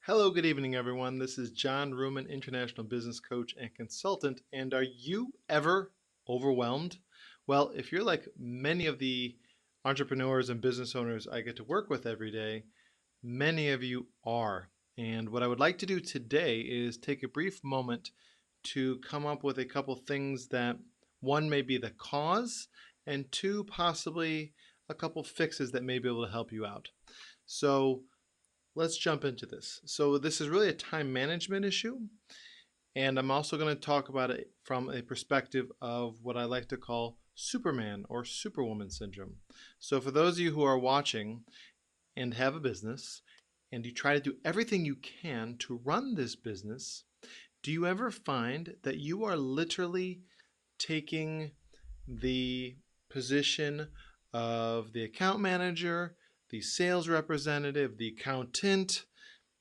Hello, good evening, everyone. This is John Ruman, International Business Coach and Consultant. And are you ever overwhelmed? Well, if you're like many of the entrepreneurs and business owners I get to work with every day, many of you are. And what I would like to do today is take a brief moment to come up with a couple things that one may be the cause, and two, possibly a couple fixes that may be able to help you out. So, let's jump into this. So this is really a time management issue, and I'm also going to talk about it from a perspective of what I like to call Superman or Superwoman syndrome. So for those of you who are watching and have a business and you try to do everything you can to run this business, do you ever find that you are literally taking the position of the account manager, the sales representative, the accountant,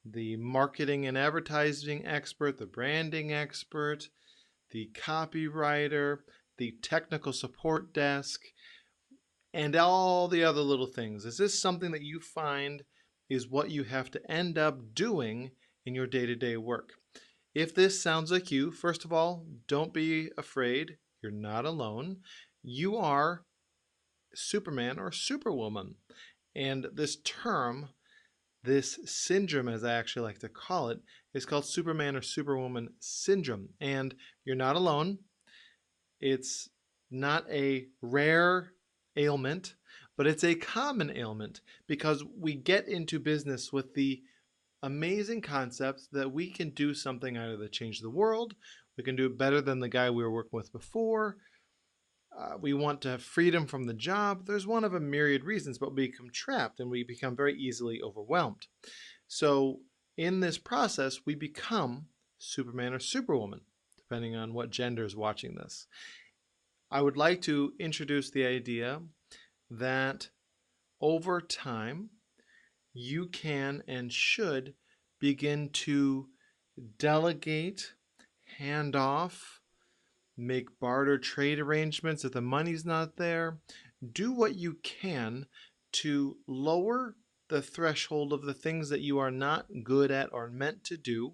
the marketing and advertising expert, the branding expert, the copywriter, the technical support desk, and all the other little things? Is this something that you find is what you have to end up doing in your day-to-day work? If this sounds like you, first of all, don't be afraid. You're not alone. You are Superman or Superwoman. And this term, this syndrome, as I actually like to call it, is called Superman or Superwoman syndrome. And you're not alone. It's not a rare ailment, but it's a common ailment because we get into business with the amazing concepts that we can do something either to change the world, we can do it better than the guy we were working with before, we want to have freedom from the job. There's one of a myriad reasons, but we become trapped and we become very easily overwhelmed. So in this process, we become Superman or Superwoman, depending on what gender is watching this. I would like to introduce the idea that over time, you can and should begin to delegate, hand off, make barter trade arrangements if the money's not there. Do what you can to lower the threshold of the things that you are not good at or meant to do.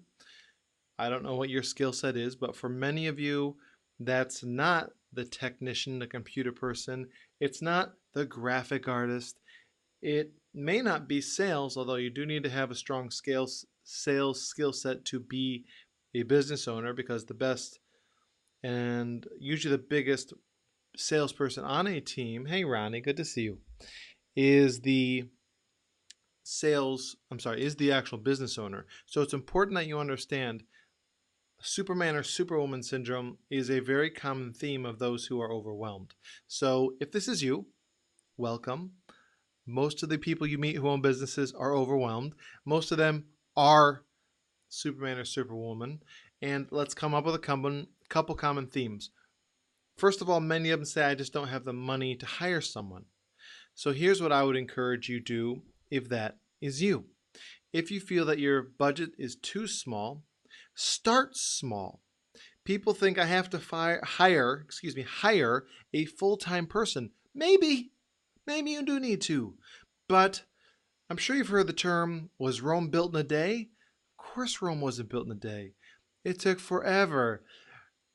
I don't know what your skill set is, but for many of you, that's not the technician, the computer person. It's not the graphic artist. It may not be sales, although you do need to have a strong sales skill set to be a business owner, because the best and usually the biggest salesperson on a team, hey Ronnie, good to see you, is the is the actual business owner. So it's important that you understand Superman or Superwoman syndrome is a very common theme of those who are overwhelmed. So if this is you, welcome. Most of the people you meet who own businesses are overwhelmed. Most of them are Superman or Superwoman. And let's come up with a couple common themes. First of all, many of them say, I just don't have the money to hire someone. So here's what I would encourage you to do if that is you. If you feel that your budget is too small, start small. People think I have to hire a full-time person. Maybe you do need to. But I'm sure you've heard the term, was Rome built in a day? Of course Rome wasn't built in a day. It took forever.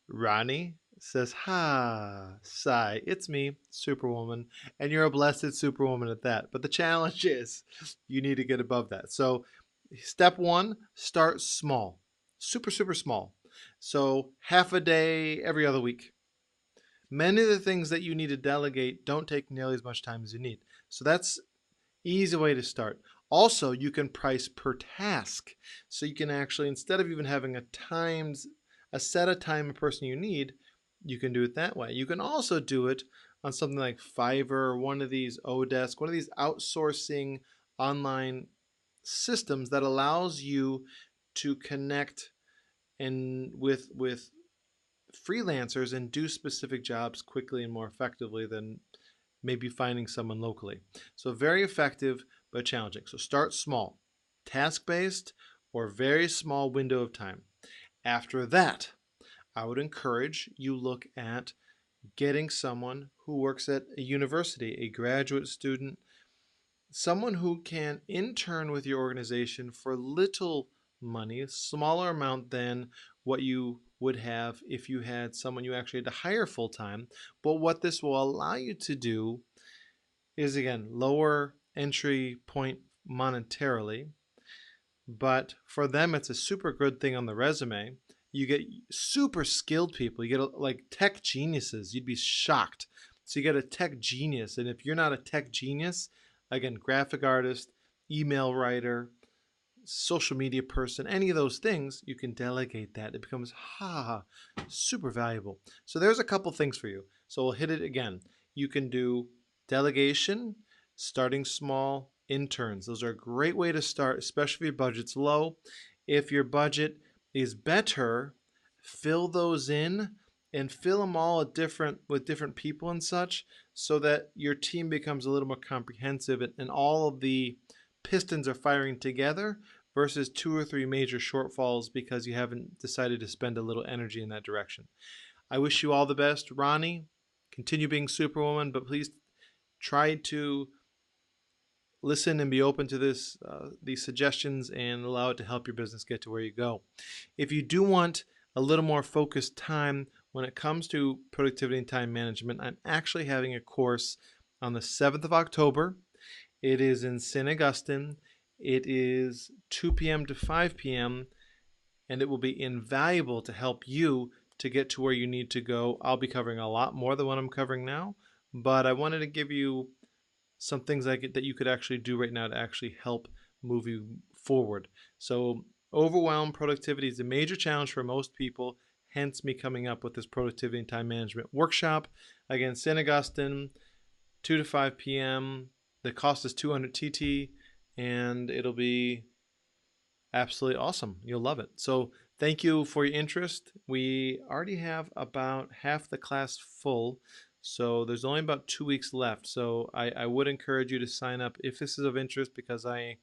Ronnie says, ha, sigh, it's me, Superwoman, and you're a blessed Superwoman at that. But the challenge is you need to get above that. So step one, start small, super, super small. So half a day every other week. Many of the things that you need to delegate don't take nearly as much time as you need. So that's easy way to start. Also, you can price per task. So you can actually, instead of even having a set of time a person you need, you can do it that way. You can also do it on something like Fiverr or one of these Odesk, one of these outsourcing online systems that allows you to connect and with freelancers and do specific jobs quickly and more effectively than maybe finding someone locally. So very effective but challenging. So start small, task-based or very small window of time. After that, I would encourage you look at getting someone who works at a university, a graduate student, someone who can intern with your organization for little money, a smaller amount than what you would have if you had someone you actually had to hire full time. But what this will allow you to do is, again, lower entry point monetarily, but for them it's a super good thing on the resume. You get super skilled people. You get like tech geniuses. You'd be shocked. So you get a tech genius, and if you're not a tech genius, again, graphic artist, email writer, social media person, any of those things, you can delegate that. It becomes super valuable. So there's a couple things for you. So we'll hit it again. You can do delegation, starting small, interns. Those are a great way to start, especially if your budget's low. If your budget is better, fill those in and fill them all with different people and such, so that your team becomes a little more comprehensive, and all of the pistons are firing together versus two or three major shortfalls because you haven't decided to spend a little energy in that direction. I wish you all the best, Ronnie. Continue being Superwoman, but please try to listen and be open to these suggestions and allow it to help your business get to where you go. If you do want a little more focused time when it comes to productivity and time management, I'm actually having a course on the 7th of October. It is in St. Augustine. It is 2 p.m. to 5 p.m., and it will be invaluable to help you to get to where you need to go. I'll be covering a lot more than what I'm covering now, but I wanted to give you some things that you could actually do right now to actually help move you forward. So overwhelm productivity is a major challenge for most people, hence me coming up with this productivity and time management workshop. Again, St. Augustine, 2 to 5 p.m. The cost is 200 TT, and it'll be absolutely awesome. You'll love it. So thank you for your interest. We already have about half the class full, so there's only about 2 weeks left. So I would encourage you to sign up if this is of interest, because I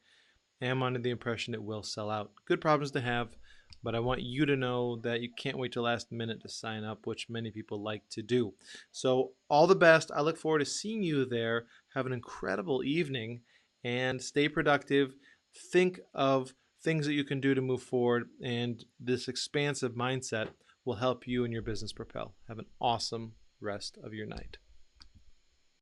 am under the impression it will sell out. Good problems to have, but I want you to know that you can't wait till last minute to sign up, which many people like to do. So all the best. I look forward to seeing you there. Have an incredible evening and stay productive. Think of things that you can do to move forward, and this expansive mindset will help you and your business propel. Have an awesome rest of your night.